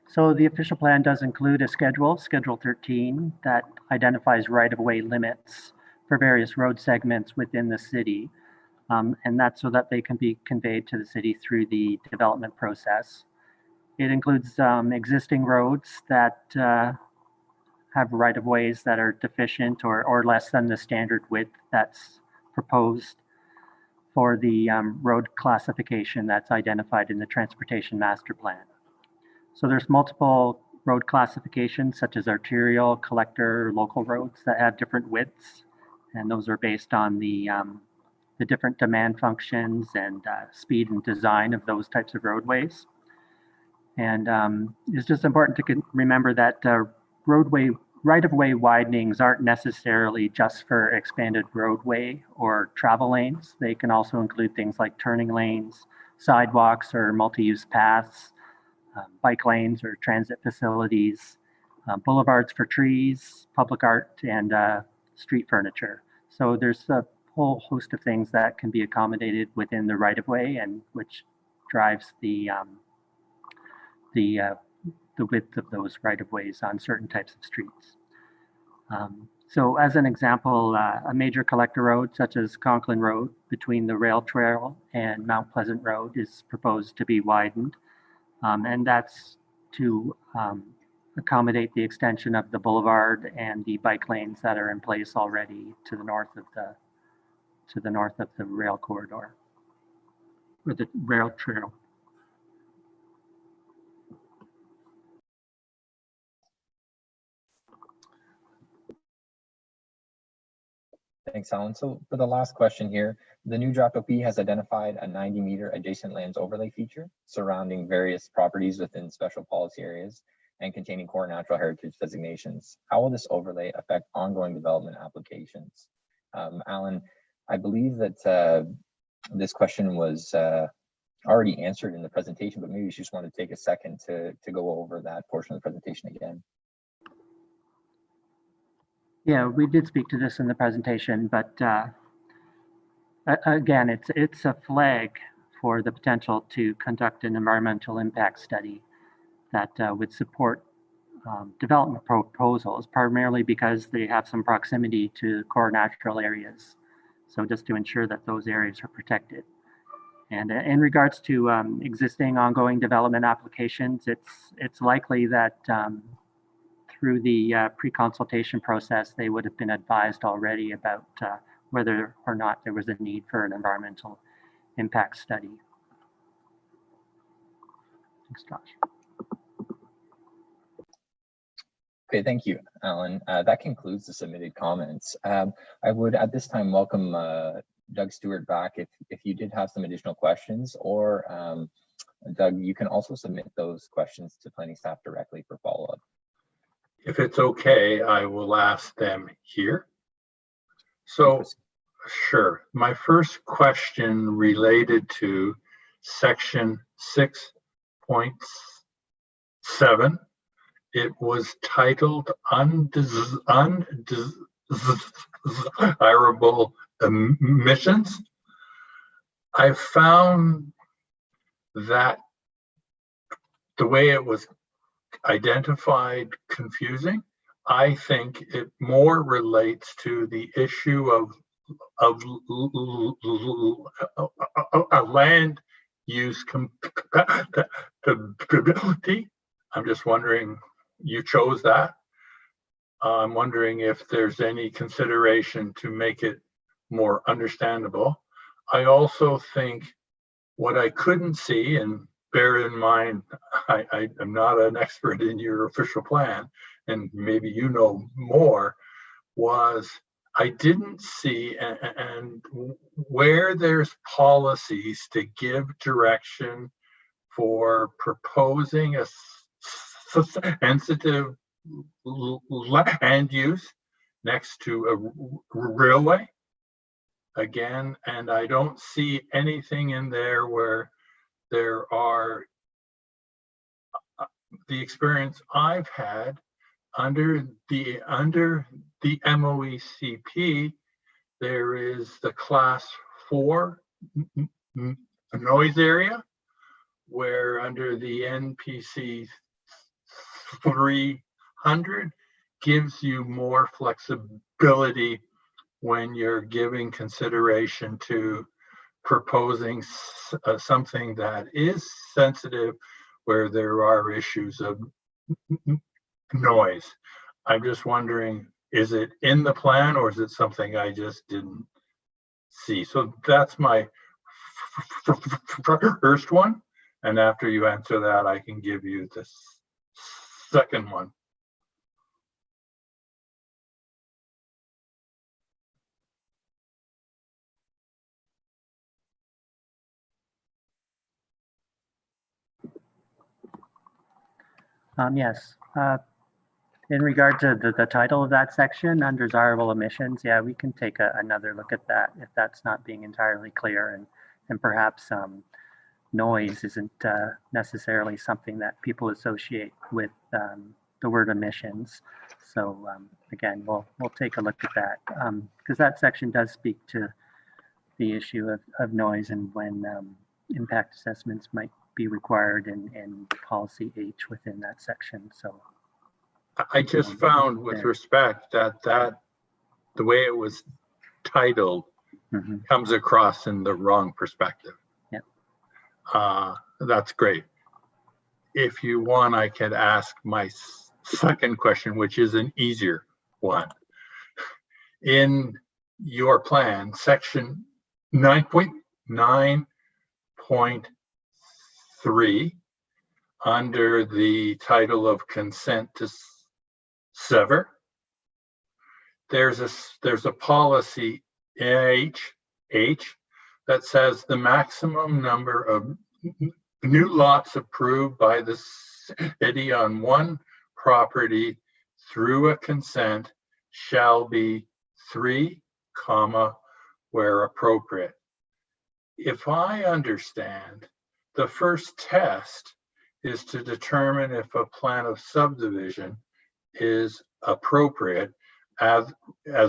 S4: So the official plan does include a schedule, Schedule 13, that identifies right-of-way limits for various road segments within the city. And that's so that they can be conveyed to the city through the development process. It includes existing roads that have right-of-ways that are deficient or less than the standard width that's proposed for the road classification that's identified in the Transportation Master Plan. So there's multiple road classifications such as arterial, collector, local roads that have different widths. And those are based on the different demand functions and speed and design of those types of roadways. And it's just important to remember that right-of-way widenings aren't necessarily just for expanded roadway or travel lanes. They can also include things like turning lanes, sidewalks or multi-use paths, bike lanes or transit facilities, boulevards for trees, public art, and street furniture. So there's a whole host of things that can be accommodated within the right-of-way, and which drives the width of those right-of-ways on certain types of streets. So as an example, a major collector road such as Conklin Road between the rail trail and Mount Pleasant Road is proposed to be widened. And that's to accommodate the extension of the boulevard and the bike lanes that are in place already to the north of the rail corridor, or the rail trail.
S9: Thanks, Alan. So for the last question here, the new draft OP has identified a 90-meter adjacent lands overlay feature surrounding various properties within special policy areas and containing core natural heritage designations. How will this overlay affect ongoing development applications? Alan, I believe that this question was already answered in the presentation, but maybe you just want to take a second to go over that portion of the presentation again.
S4: Yeah, we did speak to this in the presentation, but again, it's a flag for the potential to conduct an environmental impact study that would support development proposals, primarily because they have some proximity to core natural areas. So just to ensure that those areas are protected. And in regards to existing ongoing development applications, it's likely that through the pre-consultation process, they would have been advised already about whether or not there was a need for an environmental impact study. Thanks, Josh.
S9: Okay, thank you, Alan. That concludes the submitted comments. I would at this time welcome Doug Stewart back if you did have some additional questions, or Doug, you can also submit those questions to planning staff directly for follow-up.
S7: If it's okay, I will ask them here. So, sure. My first question related to section 6.7. It was titled Undesirable Emissions. I found that the way it was identified confusing. I think it more relates to the issue of land use compatibility. I'm just wondering, you chose that. I'm wondering if there's any consideration to make it more understandable. I also think what I couldn't see, and bear in mind, I am not an expert in your official plan, and maybe you know more, was I didn't see, and where there's policies to give direction for proposing a sensitive land use next to a railway, again, and I don't see anything in there where there are the experience I've had under the MOECP. There is the class 4 noise area, where under the NPC 300 gives you more flexibility when you're giving consideration to proposing something that is sensitive, where there are issues of noise. I'm just wondering, is it in the plan or is it something I just didn't see? So that's my first one. And after you answer that, I can give you the second one.
S4: Yes. In regard to the title of that section, undesirable emissions, yeah, we can take another look at that if that's not being entirely clear, and perhaps noise isn't necessarily something that people associate with the word emissions. So again, we'll take a look at that because that section does speak to the issue of noise and when impact assessments might be required in policy H within that section. So
S7: I just found with respect that the way it was titled comes across in the wrong perspective.
S4: Yeah.
S7: That's great. If you want, I could ask my second question, which is an easier one. In your plan, section 9.9.3, under the title of consent to sever, there's a policy H that says the maximum number of new lots approved by the city on one property through a consent shall be 3, where appropriate. If I understand, the first test is to determine if a plan of subdivision is appropriate as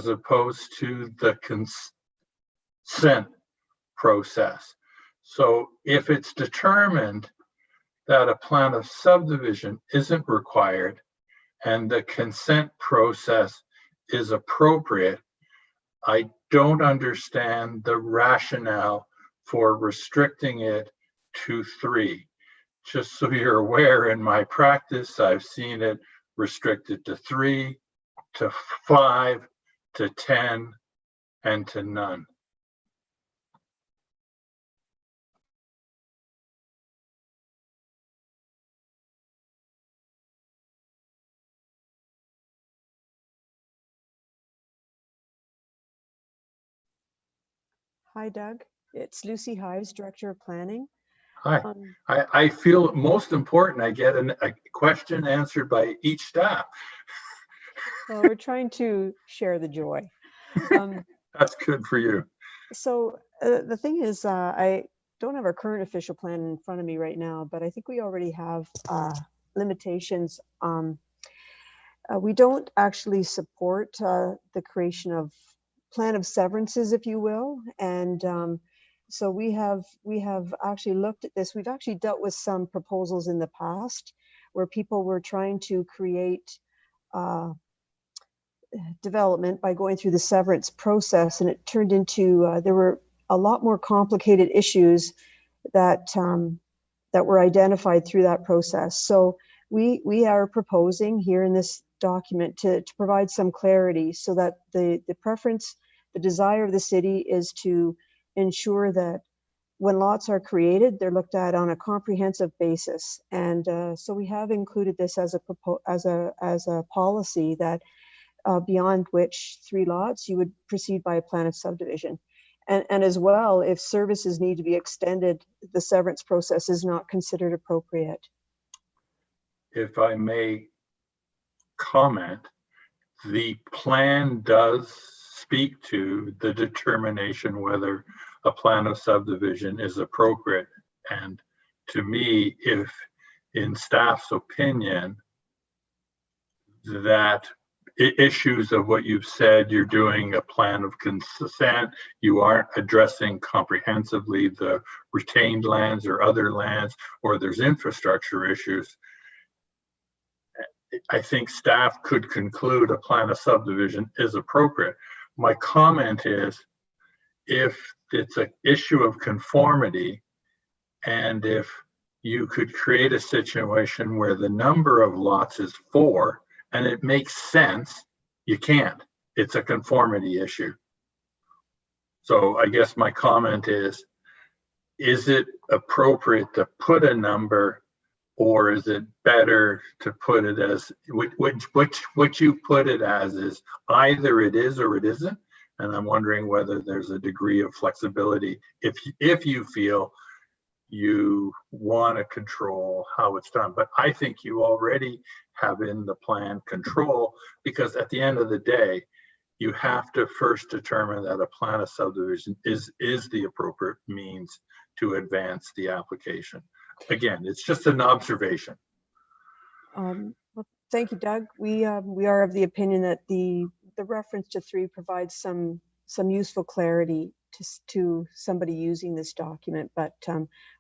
S7: opposed to the consent process. So if it's determined that a plan of subdivision isn't required and the consent process is appropriate, I don't understand the rationale for restricting it to 3. Just so you're aware, in my practice, I've seen it restricted to 3, to 5, to 10, and to none.
S10: Hi, Doug. It's Lucy Hives, Director of Planning.
S7: Hi. I feel most important, I get a question answered by each staff.
S10: Well, we're trying to share the joy.
S7: That's good for you.
S10: So the thing is, I don't have our current official plan in front of me right now, but I think we already have limitations. We don't actually support the creation of plan of severances, if you will. And so we have actually looked at this. We've actually dealt with some proposals in the past where people were trying to create development by going through the severance process, and it turned into there were a lot more complicated issues that that were identified through that process. So we are proposing here in this document to provide some clarity so that the preference, the desire of the city is to ensure that when lots are created, they're looked at on a comprehensive basis. And so we have included this as a policy that beyond which 3 lots, you would proceed by a plan of subdivision. And as well, if services need to be extended, the severance process is not considered appropriate.
S7: If I may comment, the plan does speak to the determination whether a plan of subdivision is appropriate. And to me, if in staff's opinion, that issues of what you've said, you're doing a plan of consent, you aren't addressing comprehensively the retained lands or other lands, or there's infrastructure issues, I think staff could conclude a plan of subdivision is appropriate. My comment is, if it's an issue of conformity, and if you could create a situation where the number of lots is 4, and it makes sense, you can't. It's a conformity issue. So I guess my comment is it appropriate to put a number, or is it better to put it as, what you put it as is either it is or it isn't? And I'm wondering whether there's a degree of flexibility if you feel you want to control how it's done. But I think you already have in the plan control, because at the end of the day, you have to first determine that a plan of subdivision is the appropriate means to advance the application. Again, it's just an observation.
S10: Well, thank you, Doug. We are of the opinion that the reference to 3 provides some useful clarity to somebody using this document, but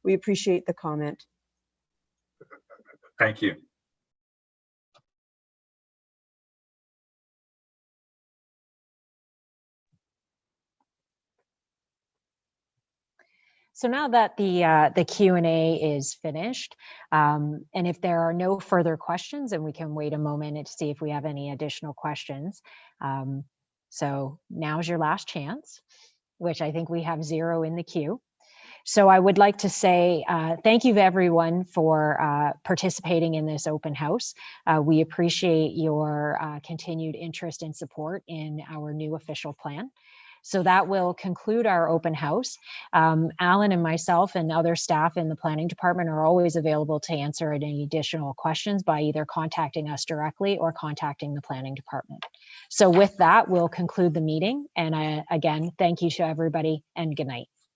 S10: we appreciate the comment.
S7: Thank you.
S2: So now that the Q&A is finished, and if there are no further questions, and we can wait a moment to see if we have any additional questions. So now's your last chance, which I think we have 0 in the queue. So I would like to say thank you to everyone for participating in this open house. We appreciate your continued interest and support in our new official plan. So that will conclude our open house. Alan and myself and other staff in the planning department are always available to answer any additional questions by either contacting us directly or contacting the planning department. So with that, we'll conclude the meeting. And again, thank you to everybody and good night.